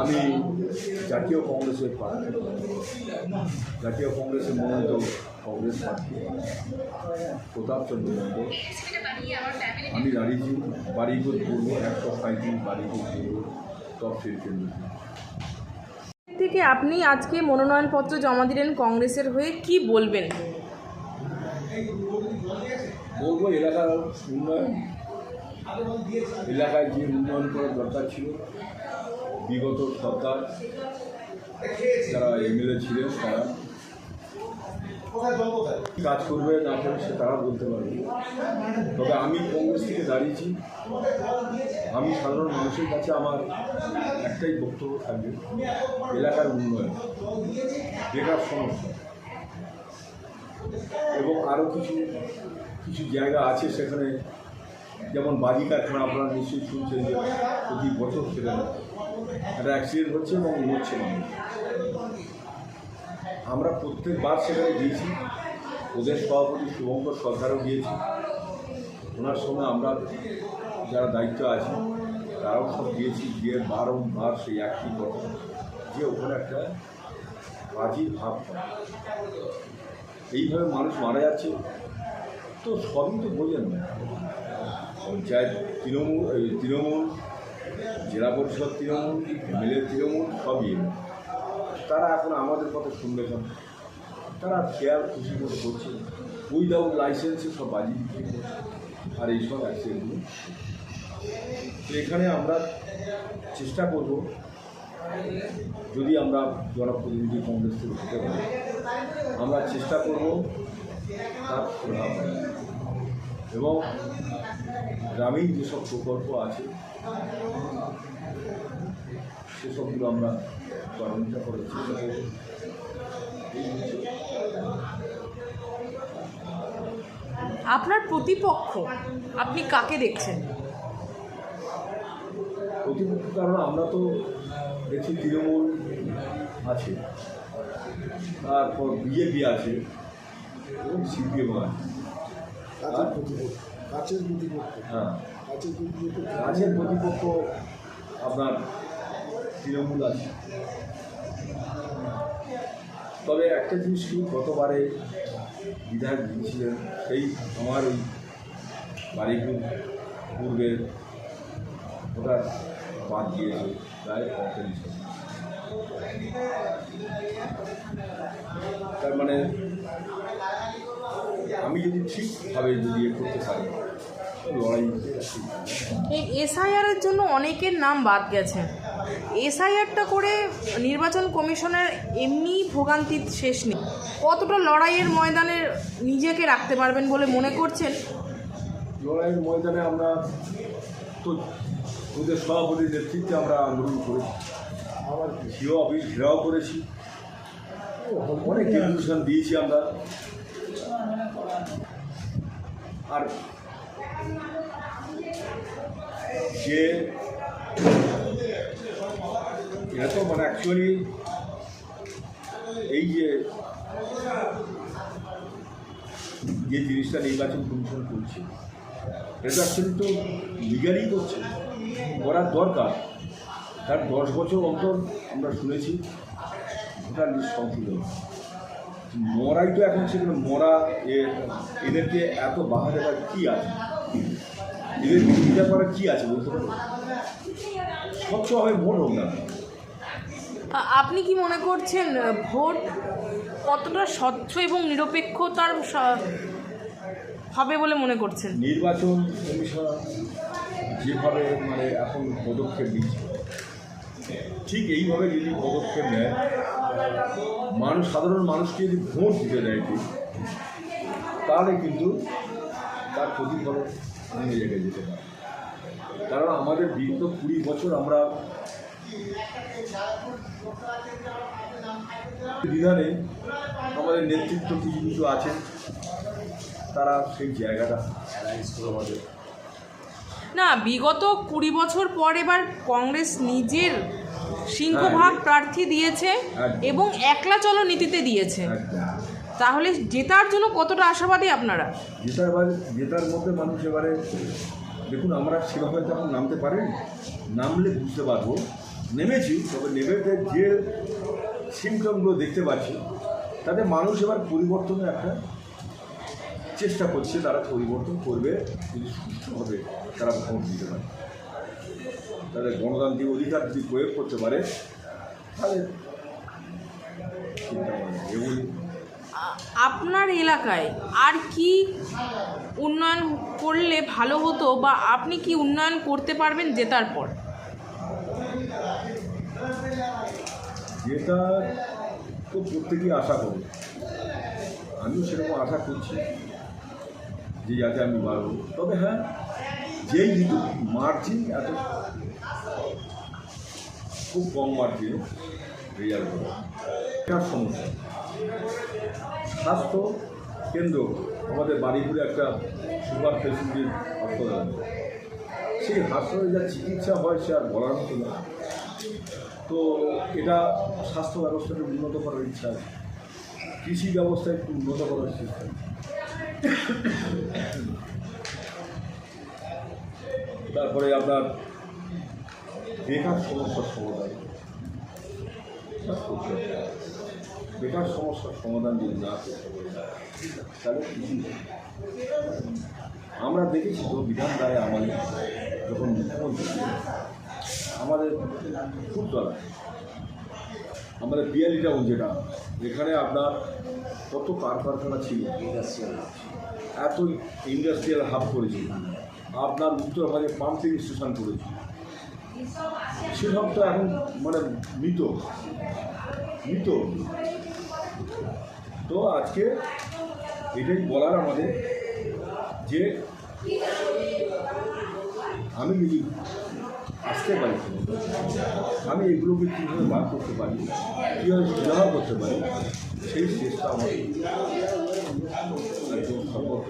আমি জাতীয় কংগ্রেসের প্রার্থী, জাতীয় কংগ্রেসের মনোনীত কংগ্রেস প্রার্থী প্রতাপচন্দ্র মণ্ডল। আমি দাঁড়িয়েছি বাড়িপুর পূর্ব 135 বাড়িপুর পূর্ব তফসিল কেন্দ্র থেকে। আপনি আজকে মনোনয়নপত্র জমা দিলেন কংগ্রেসের হয়ে, কি বলবেন? বলবো এলাকার উন্নয়ন, এলাকায় যে উন্নয়ন করার দরকার ছিল বিগত সরকার যারা এমএলএ ছিলেন তারা কাজ করবে না করবে সে তারা বলতে পারবে। তবে আমি কংগ্রেস থেকে দাঁড়িয়েছি, আমি সাধারণ মানুষের কাছে আমার একটাই বক্তব্য থাকবে, এলাকার উন্নয়ন, বেকার সমস্যা এবং আরও কিছু কিছু জায়গা আছে সেখানে, যেমন বাজি কারখানা আপনারা নিশ্চয়ই শুনছেন যে প্রতি বছর সেখানে একটা অ্যাক্সিডেন্ট হচ্ছে এবং মরছে মানুষ। আমরা প্রত্যেকবার সেখানে গিয়েছি, প্রদেশ সভাপতি শুভঙ্কর সরকারও গিয়েছি, ওনার সঙ্গে আমরা যারা দায়িত্ব আছি তারাও সব গিয়েছি, গিয়ে বারংবার সেই একই কথা যে ওখানে একটা বাজির ভাব হয়, এইভাবে মানুষ মারা যাচ্ছে। তো সবই তো বোঝেন না, পঞ্চায়েত তৃণমূল, জেলা পরিষদ তৃণমূল, এমএলএ তৃণমূল, সবই তারা এখন আমাদের কথা শুনবে কেন? তারা খেয়াল খুশি করে করছে, উইদাউট লাইসেন্সে সব বাজি বিক্রি করছে আর এইসব অ্যাক্সিডেন্টগুলো। তো এখানে আমরা চেষ্টা করব, যদি আমরা জনপ্রতিনিধি কংগ্রেস থেকে হতে পারি, আমরা চেষ্টা করব তার প্রভাব এবং গ্রামীণ যেসব প্রকল্প আছে সেসবগুলো আমরা ত্বরান্বিত করার চেষ্টা করব। আপনার প্রতিপক্ষ আপনি কাকে দেখছেন? প্রতিপক্ষ কারণ আমরা তো দেখছি তৃণমূল আছে, তারপর বিজেপি আছে এবং সিপিএম আছে। হ্যাঁ, কাছের প্রতিপক্ষ আপনার তৃণমূল আছে। তবে একটা জিনিস কি, গতবারে বিধায়ক দিয়েছিলেন, সেই আমার ওই বাড়িপুর পূর্বের ওটা বাদ দিয়েছে প্রায় 45। তার মানে আমি যদি ঠিকভাবে যদি করতে পারি লড়াই। এই এসআইআরের জন্য অনেকের নাম বাদ গেছে। এসআইআরটা করে নির্বাচন কমিশনের এমনি ভোগান্তির শেষ নেই। কতটা লড়াইয়ের ময়দানে নিজেকে রাখতে পারবেন বলে মনে করছেন? লড়াইয়ের ময়দানে আমরা তো ওদের সভাপতির নেতৃত্বে আমরা আন্দোলন করেছি, আবার সিও অফিস ঘেরাও করেছি, অনেক ডেপুটেশন দিয়েছি আমরা। আর যে এটা তো মানে অ্যাকচুয়ালি এই যে জিনিসটা নির্বাচন কমিশন করছে এটা অ্যাকচুয়ালি তো লিগালি করছে, করার দরকার। তার 10 বছর অন্তর আমরা শুনেছি ভোটার লিস্ট সংশোধন, মরাই তো এখন সেগুলো মরা। এদেরকে এত বাধা দেওয়ার কী আছে, এদেরকে বিচার করার কী আছে বলতে পারবো? স্বচ্ছভাবে ভোট হোক না। আপনি কি মনে করছেন ভোট কতটা স্বচ্ছ এবং নিরপেক্ষতার হবে বলে মনে করছেন? নির্বাচন কমিশন যেভাবে মানে এখন পদক্ষেপ নিচ্ছে, ঠিক এইভাবে যদি পদক্ষেপ নেয়, সাধারণ মানুষকে যদি ভোট দিতে দেয় ঠিক, তাহলে কিন্তু তার প্রতিফলন অন্য জায়গায় যেতে পারে। কারণ আমাদের বিগত 20 বছর আমরা বিধানে আমাদের নেতৃত্ব কিছু কিছু আছে, তারা সেই জায়গাটা আমাদের না, বিগত 20 বছর পর এবার কংগ্রেস নিজের সিংহভাগ প্রার্থী দিয়েছে এবং একলা চলো নীতিতে দিয়েছে। তাহলে জেতার জন্য কতটা আশাবাদী আপনারা? জেতার মধ্যে মানুষ এবারে দেখুন, আমরা সেভাবে যখন নামতে পারেন, নামলে বুঝতে পারবো নেমেছি, তবে নেমে যে সিমটমগুলো দেখতে পাচ্ছি তাতে মানুষ এবার পরিবর্তনের একটা চেষ্টা করছে, তারা পরিবর্তন করবে যদি সুস্থভাবে তারা ভোট দিতে পারে, তাদের গণতান্ত্রিক অধিকার যদি প্রয়োগ করতে পারে তাহলে চিন্তা করে এগুলি। আপনার এলাকায় আর কি উন্নয়ন করলে ভালো হতো, বা আপনি কি উন্নয়ন করতে পারবেন জেতার পর? যেটা তো প্রত্যেকেই আশা করে, আমিও সেরকম আশা করছি যে যাতে আমি পারব। তবে হ্যাঁ, যেই ঋতু মার্জিন এত খুব কম মার্জিনে রেজাল্ট করে, এটার সমস্যা। স্বাস্থ্য কেন্দ্র আমাদের বাড়িপুরে একটা সুপার ফেসিলিটির হাসপাতাল, সেই হাসপাতালে যা চিকিৎসা হয় সে আর বলার মতো না। তো এটা স্বাস্থ্য ব্যবস্থাকে উন্নত করার ইচ্ছা আছে, কৃষি ব্যবস্থা একটু উন্নত করার চেষ্টা। তারপরে আপনার বেকার সমস্যার সমাধান, বেকার সমস্যার সমাধান যদি না করতে তাহলে কৃষি। আমরা দেখেছি তো বিধান রায় আমাদের যখন মুখ্যমন্ত্রী আমাদের ফুটতলা, আমাদের পিয়ালি টাউন, যেটা এখানে আপনার কত কারখানা ছিল, এত ইন্ডাস্ট্রিয়াল হাব করেছিল, আপনার উত্তরভাগে পাম্পিং স্টেশন করেছিল, সেসব তো এখন মানে মৃত। তো আজকে এটাই বলার আমাদের যে আমি যদি আসতে পারি, আমি এগুলোকে কীভাবে বার করতে পারি, কীভাবে ব্যবহার করতে পারি, সেই চেষ্টা আমাদের একদম সর্বোচ্চ